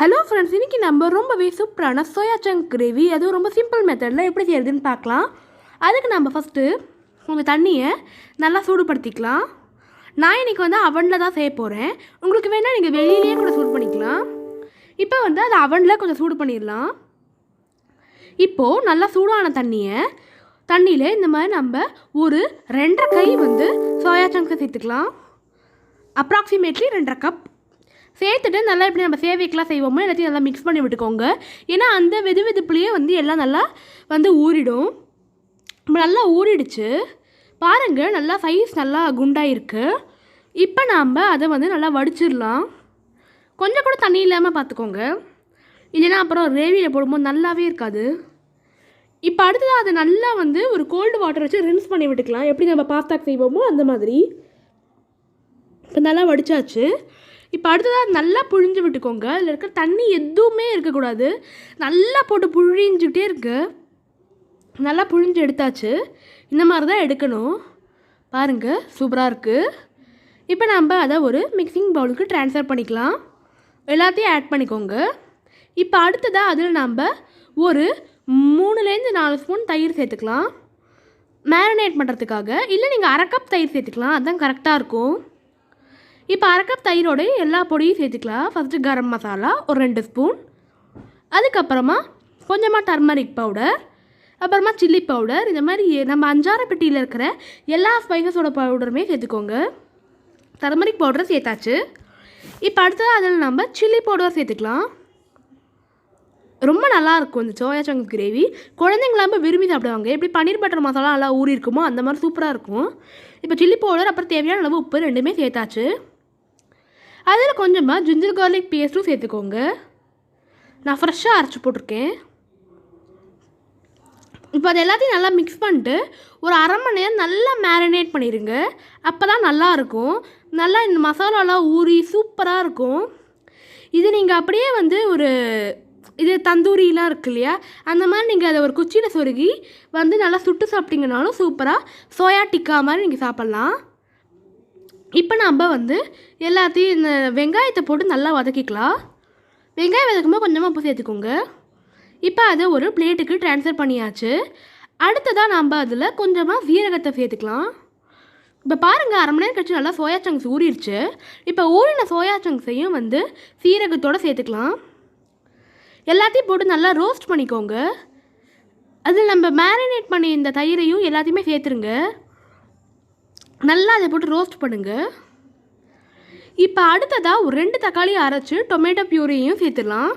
Hello friends, இன்றைக்கி நம்ம ரொம்பவே சூப்பரான சோயா சங்க் கிரேவி, அதுவும் ரொம்ப சிம்பிள் மெத்தடில் எப்படி செய்யறதுன்னு பார்க்கலாம். அதுக்கு நம்ம ஃபஸ்ட்டு உங்கள் தண்ணியை நல்லா சூடுபடுத்திக்கலாம். நான் இன்றைக்கி அவனில் தான் செய்ய போகிறேன். உங்களுக்கு வேணால் நீங்கள் வெளியிலேயே கூட சூடு பண்ணிக்கலாம். இப்போ அது அவனில் கொஞ்சம் சூடு பண்ணிடலாம். இப்போது நல்லா சூடான தண்ணியில் இந்த மாதிரி நம்ம ஒரு 2.5 கை சோயா சங்க்ஸை சேர்த்துக்கலாம். அப்ராக்சிமேட்லி 2.5 கப் சேர்த்துட்டு நல்லா இப்படி நம்ம சேவைக்கெலாம் செய்வோமோ எல்லாத்தையும் நல்லா மிக்ஸ் பண்ணி விட்டுக்கோங்க. ஏன்னா அந்த வெதுவெதுப்புலேயே எல்லாம் நல்லா ஊறிடும். நல்லா ஊறிடுச்சு பாருங்கள், நல்லா சைஸ் நல்லா குண்டாயிருக்கு. இப்போ நாம் அதை நல்லா வடிச்சிடலாம். கொஞ்சம் கூட தண்ணி இல்லாமல் பார்த்துக்கோங்க, இல்லைன்னா அப்புறம் கிரேவியில் போடும்போது நல்லாவே இருக்காது. இப்போ அடுத்தது அதை நல்லா ஒரு கோல்டு வாட்டர் வச்சு ரின்ஸ் பண்ணி விட்டுக்கலாம். எப்படி நம்ம பாஸ்தாக்கு செய்வோமோ அந்த மாதிரி. இப்போ நல்லா வடித்தாச்சு. இப்போ அடுத்ததாக நல்லா புழிஞ்சு விட்டுக்கோங்க. இதில் இருக்கிற தண்ணி எதுவுமே இருக்கக்கூடாது. நல்லா போட்டு புழிஞ்சுக்கிட்டே இருக்கு. நல்லா புழிஞ்சு எடுத்தாச்சு. இந்த மாதிரி தான் எடுக்கணும். பாருங்கள், சூப்பராக இருக்குது. இப்போ நம்ம அதை ஒரு மிக்சிங் பவுலுக்கு ட்ரான்ஸ்ஃபர் பண்ணிக்கலாம். எல்லாத்தையும் ஆட் பண்ணிக்கோங்க. இப்போ அடுத்ததாக அதில் நம்ம ஒரு 3-4 ஸ்பூன் தயிர் சேர்த்துக்கலாம், மேரினேட் பண்ணுறதுக்காக. இல்லை நீங்கள் 1/2 கப் தயிர் சேர்த்துக்கலாம், அதுதான் கரெக்டாக இருக்கும். இப்போ 1/2 கப் தயிரோடு எல்லா பொடியும் சேர்த்துக்கலாம். ஃபஸ்ட்டு கரம் மசாலா ஒரு 2 ஸ்பூன், அதுக்கப்புறமா கொஞ்சமாக டர்மரிக் பவுடர், அப்புறமா சில்லி பவுடர். இந்த மாதிரி நம்ம 5-6 பெட்டியில் இருக்கிற எல்லா ஸ்பைசஸோட பவுடருமே சேர்த்துக்கோங்க. டர்மரிக் பவுடரை சேர்த்தாச்சு. இப்போ அடுத்தது அதில் நம்ம சில்லி பவுடர் சேர்த்துக்கலாம். ரொம்ப நல்லாயிருக்கும் இந்த சோயா சங்க் கிரேவி. குழந்தைங்களாம விரும்பி சாப்பிடுவாங்க. எப்படி பன்னீர் பட்டர் மசாலா நல்லா ஊறி இருக்குமோ அந்த மாதிரி சூப்பராக இருக்கும். இப்போ சில்லி பவுடர் அப்புறம் தேவையான அளவு உப்பு ரெண்டுமே சேர்த்தாச்சு. அதில் கொஞ்சமாக ஜிஞ்சர் கார்லிக் பேஸ்ட்டும் சேர்த்துக்கோங்க. நான் ஃப்ரெஷ்ஷாக அரைச்சி போட்டிருக்கேன். இப்போ அது எல்லாத்தையும் நல்லா மிக்ஸ் பண்ணிட்டு ஒரு 1/2 மணி நேரம் நல்லா மேரினேட் பண்ணிடுங்க. அப்போ தான் நல்லாயிருக்கும். நல்லா இந்த மசாலாலாம் ஊறி சூப்பராக இருக்கும். இது நீங்கள் அப்படியே ஒரு இது தந்தூரிலாம் இருக்குது இல்லையா, அந்த மாதிரி நீங்கள் அதை ஒரு குச்சியில் சொருகி நல்லா சுட்டு சாப்பிட்டீங்கனாலும் சூப்பராக சோயா டிக்கா மாதிரி நீங்கள் சாப்பிட்லாம். இப்போ நம்ம எல்லாத்தையும் இந்த வெங்காயத்தை போட்டு நல்லா வதக்கிக்கலாம். வெங்காயம் வதக்கும்போது கொஞ்சமாக உப்பு சேர்த்துக்கோங்க. இப்போ அதை ஒரு பிளேட்டுக்கு ட்ரான்ஸ்ஃபர் பண்ணியாச்சு. அடுத்ததாக நம்ம அதில் கொஞ்சமாக சீரகத்தை சேர்த்துக்கலாம். இப்போ பாருங்கள், 1/2 மணி நேரம் கழிச்சு நல்லா சோயா சங்க்ஸ் ஊறிடுச்சு. இப்போ ஊறின சோயா சங்க்ஸையும் சீரகத்தோடு சேர்த்துக்கலாம். எல்லாத்தையும் போட்டு நல்லா ரோஸ்ட் பண்ணிக்கோங்க. அதில் நம்ம மேரினேட் பண்ணி இந்த தயிரையும் எல்லாத்தையுமே சேர்த்துருங்க. நல்லா அதை போட்டு ரோஸ்ட் பண்ணுங்கள். இப்போ அடுத்ததாக ஒரு 2 தக்காளி அரைச்சி டொமேட்டோ பியூரியும் சேர்த்துடலாம்.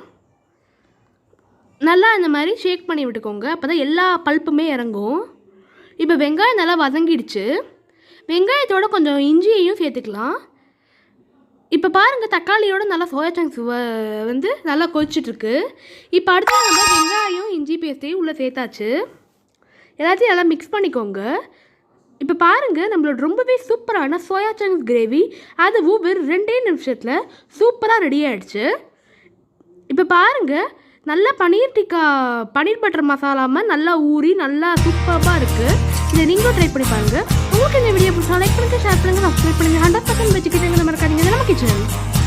நல்லா இந்த மாதிரி ஷேக் பண்ணி விட்டுக்கோங்க. அப்போ தான் எல்லா பல்ப்புமே இறங்கும். இப்போ வெங்காயம் நல்லா வதங்கிடுச்சு. வெங்காயத்தோட கொஞ்சம் இஞ்சியையும் சேர்த்துக்கலாம். இப்போ பாருங்கள், தக்காளியோட நல்லா சோயா சங்க்ஸ் நல்லா கொதிச்சிட்ருக்கு. இப்போ அடுத்து நம்ம வெங்காயம் இஞ்சி பேஸ்ட்டையும் உள்ளே சேர்த்தாச்சு. எல்லாத்தையும் நல்லா மிக்ஸ் பண்ணிக்கோங்க. இப்போ பாருங்கள், நம்மளோட ரொம்பவே சூப்பரான சோயா சங்க்ஸ் கிரேவி அதுவும் வெறும் 2 நிமிஷத்தில் சூப்பராக ரெடி ஆகிடுச்சு. இப்போ பாருங்கள், நல்லா பன்னீர் பட்டர் மசாலாமல் நல்லா ஊறி நல்லா சூப்பராக இருக்குது. இதை நீங்களும் ட்ரை பண்ணி பாருங்கள். உங்களுக்கு இந்த வீடியோ பிடிச்சா லைக் பண்ணுங்கள், ஷேர் பண்ணுங்கள், சப்ஸ்கிரைப் பண்ணுங்கள். 100% வச்சுக்கிட்டு மறக்காதீங்க. நம்ம கிச்சன்